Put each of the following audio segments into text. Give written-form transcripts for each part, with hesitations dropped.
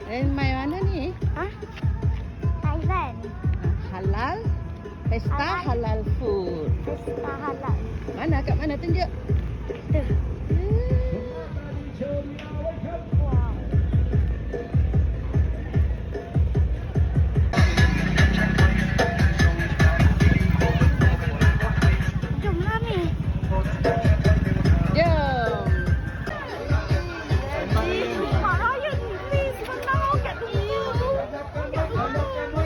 Main mana ni? Hah? Thailand. Halal. Pesta halal food. Pesta halal. Mana? Kat mana? Tunjuk. Tu. Wow. Jomlah ni. Jom. Mak raya ni, please. Sebentar awak kat tunggu tu. Kat tunggu.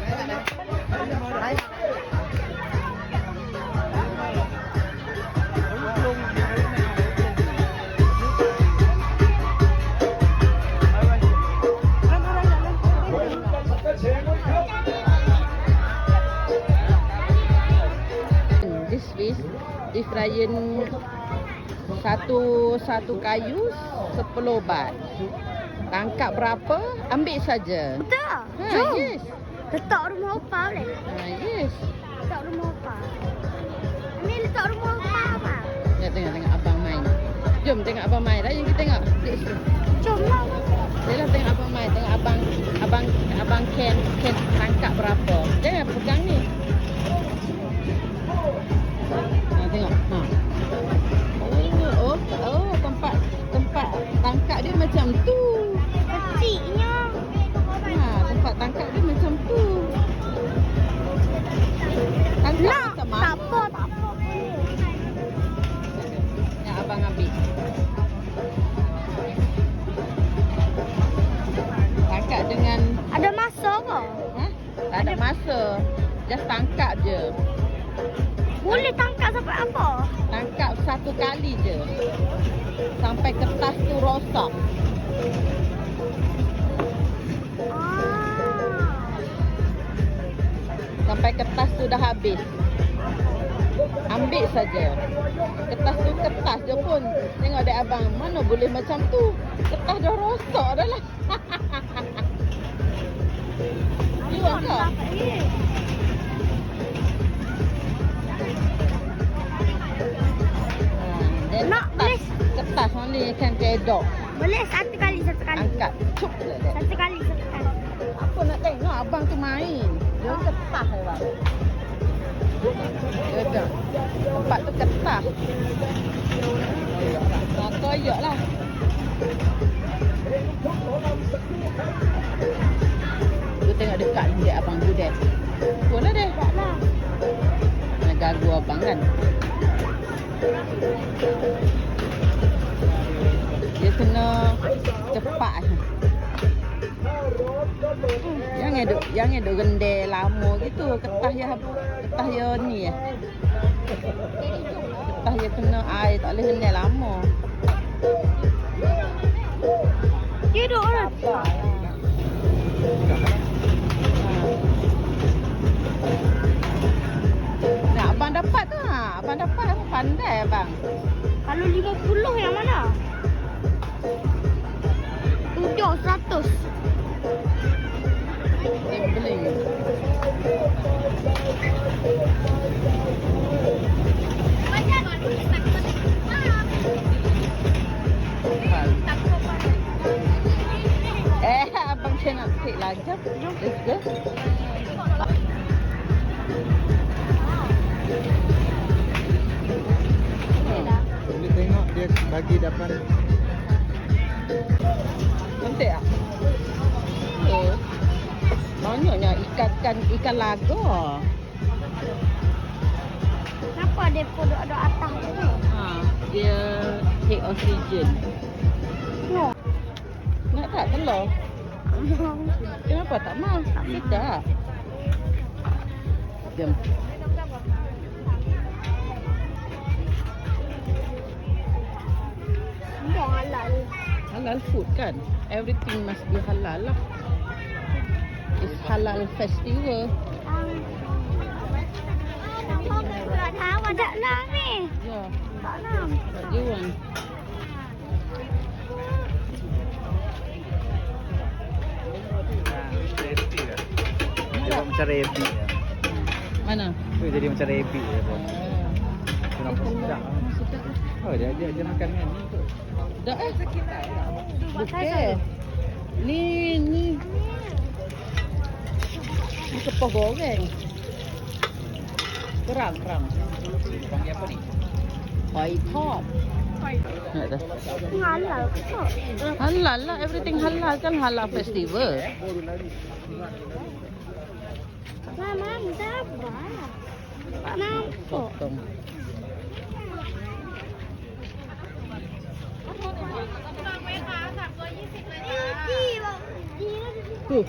This fish difryin satu kayu 10 baht. Tangkap berapa? Ambil saja. Betul? Ha, Jom. yes. Letak rumah opah boleh? Ha, yes. Letak rumah opah. Ni letak rumah opah apa? Tengok abang main. Jom tengok abang main. Raya kita tengok. Jomlah. Yalah tengok abang main. Tengok abang Ken tangkap berapa. Jangan pegang ni. Ha, tengok. Ha. Oh, tempat tangkap dia macam tu. Kecilnya. Ha, tempat tangkap dia macam tu. Tangkap Nak. macam Tak mana? apa, tak apa. Yang abang ambil. Tangkap dengan Ada masa ke? tak ada masa. Just tangkap je. Boleh tangkap sampai apa? Tangkap satu kali je. Sampai kertas tu rosak. Sampai kertas tu dah habis. Ambil saja. Kertas tu kertas je pun. Tengok dek abang. Mana boleh macam tu. Kertas dah rosak dah lah. You want ke? Then Nak, boleh. kertas only can kedok. Boleh satu kali. Angkat. Cup je dek. Satu kali. Apa nak tengok abang tu main. Dia kertas abang. Dia dah. Tempat tu kertas. Nak koyak lah. Tu tengok dekat ni dia abang budak. Boleh deh. Taklah. Nak gagu abang kan. Dia kena cepat. Jangan duk rendai lama gitu. Kertas ya ni ya. Kertas ya kena air tak boleh rendai lama. Tidur orang. Nah, abang dapat tu ha. Abang dapat pandai abang. Kalau 50 yang mana? 100. Gambling. Abang saya nak take lagi. Let's go. Boleh tengok dia bagi dapat. Cantik tak? Oh. Banyaknya ikan laga. Kenapa dia pun ada atas tu ni? Ha, dia take oxygen. No. Nak tak telur? Kenapa tak mau? Tidak. Jom. Semua halal. Halal food kan? Everything must be halal lah. It's halal festival. Tak tahu tak nak ni. Yeah. Tak nak. What do you want? Dia buat macam rabbit. Mana? Tu jadi macam rabbit dia buat. Tu nampak sedap. Oh dia makan kan ni tu. Dah Bukan. Ni sepoh goreng. Kerang. Panggil apa ni? Hoi tod. Nak dah. Halal ke? Halal lah, everything halal kan, halal festival. Mama, sabar. Tak nampak. Potong. Tu,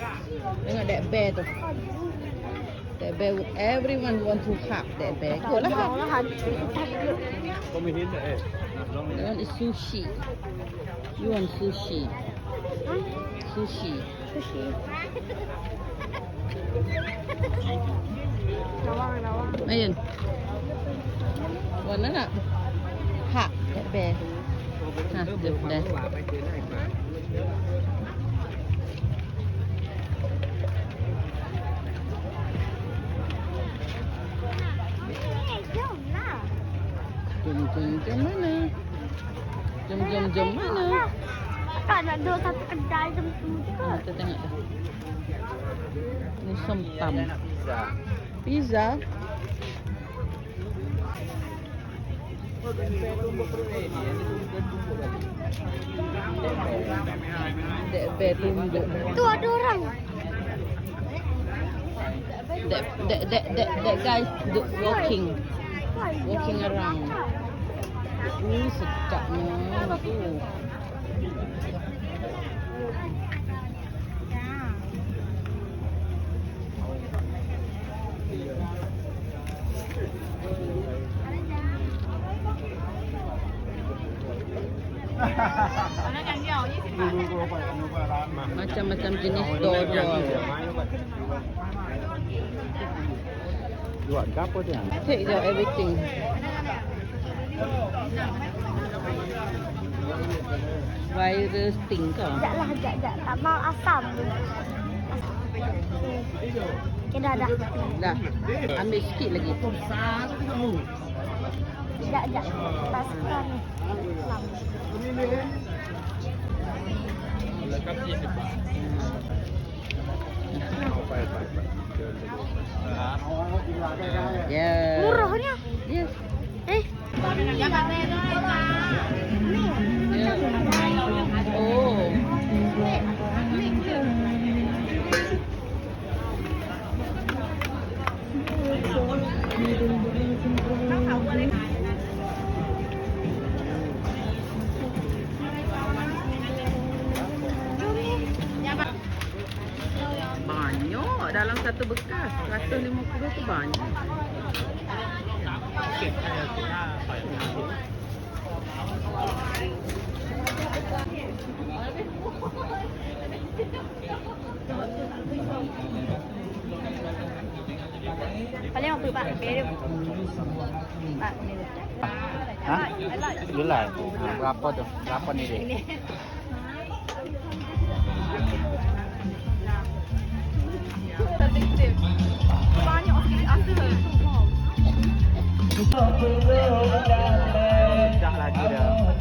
tengok that bear tu. That bear, everyone want to hug that bear. Go lah hug. Kau main tak That one is sushi. You want sushi? Sushi. Sushi. Lawang. Ayun. Warna nak? Hug that bear. Ha, tu dah. Jom lah. Jom mana? Jom mana? Tak nak duduk satu kedai jam tu juga. Kita tengok dah. Ni somtam. Pizza. Pizza. Dek bear tunduk. Tu ada orang. That guy walking around. Sedapnya tu. Macam-macam jenis dodol. Jual ke apa dia? Take your everything. Virus thing ke? Sekejap. Tak mau asam. Okay, dah. Dah. Ambil sikit lagi. Sekejap. Paskan ni. Yeah. Murahnya. Yes. Eh. Yeah. Oh. Banyak dalam satu bekas. 150 tu banyak. Paling apa Pak? Beri. Pak, ni. Ha? Julai. Berapa tu? Berapa ni dia? Banyak sikit asa. Dah lagi dah.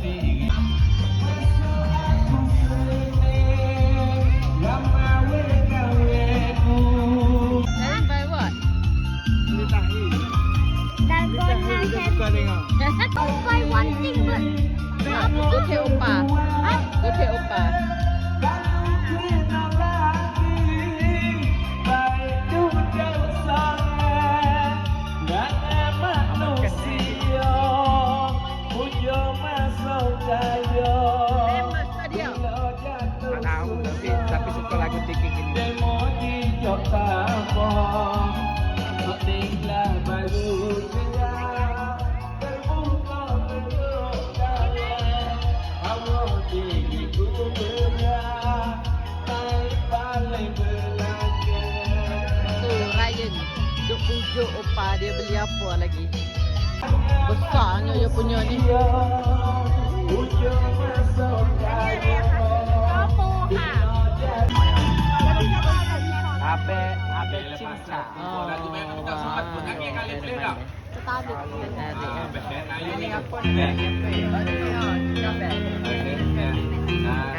And by what? Dalgona can buy one thing but Go take Oppa. Go take Oppa. Famous lah dia. Tak tahu tapi suka lagu Tiki gini. Tu Ryan duk pujuk Oppa dia beli apa lagi. Besarnya dia punya ni. Abe cinta. Oh, Ini apa ni?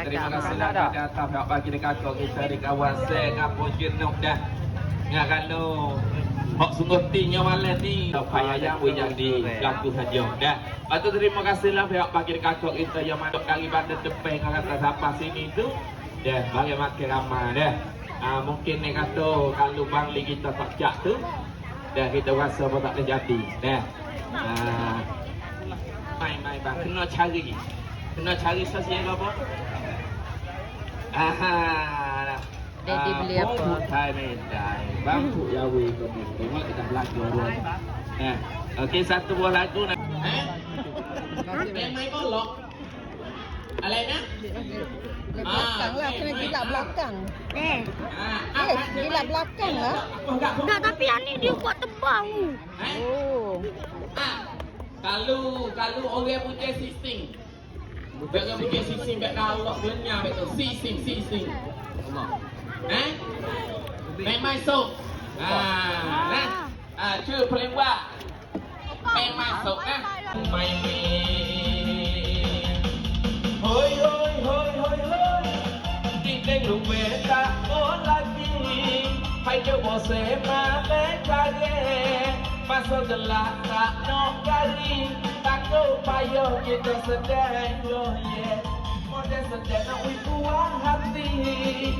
Terima kasih lah dah datang nak bagi dekat kita di kawasan Kampung Jenuk dah. Ya kalau hok sungguh tingnya malam ni payah yang jadi laku saja dah. Lepas tu terima kasihlah pihak pakir kakak kita yang masuk kali pada depan kata siapa sini tu. Dah bagi makan ramai dah. Mungkin ni kata kalau bangli kita tak cak tu dah kita rasa pun tak boleh jadi dah. Mai bang kena cari sesuatu apa? Daddy beli apa? Thai medai. Bangku Yawi kau tengok kita belajar dulu. Okey satu buah lagu nak. Main golok. Alena? Belakang lah, kena gila belakang. Eh. Gila belakang lah. Tak, tapi yang ni dia buat tebal. Oh. Kalau orang punya sistem. Orang punya sistem baik kalau lenyap betul. Sistem. Main masuk. Chưa paling buat. Main masuk main hoi Titik lu beta lagi. Hai kêu bỏ xe mà bé kage. Pasal telah tak nok kali. Tak kau payah kita sedang. Model sedang nak wibuang hati.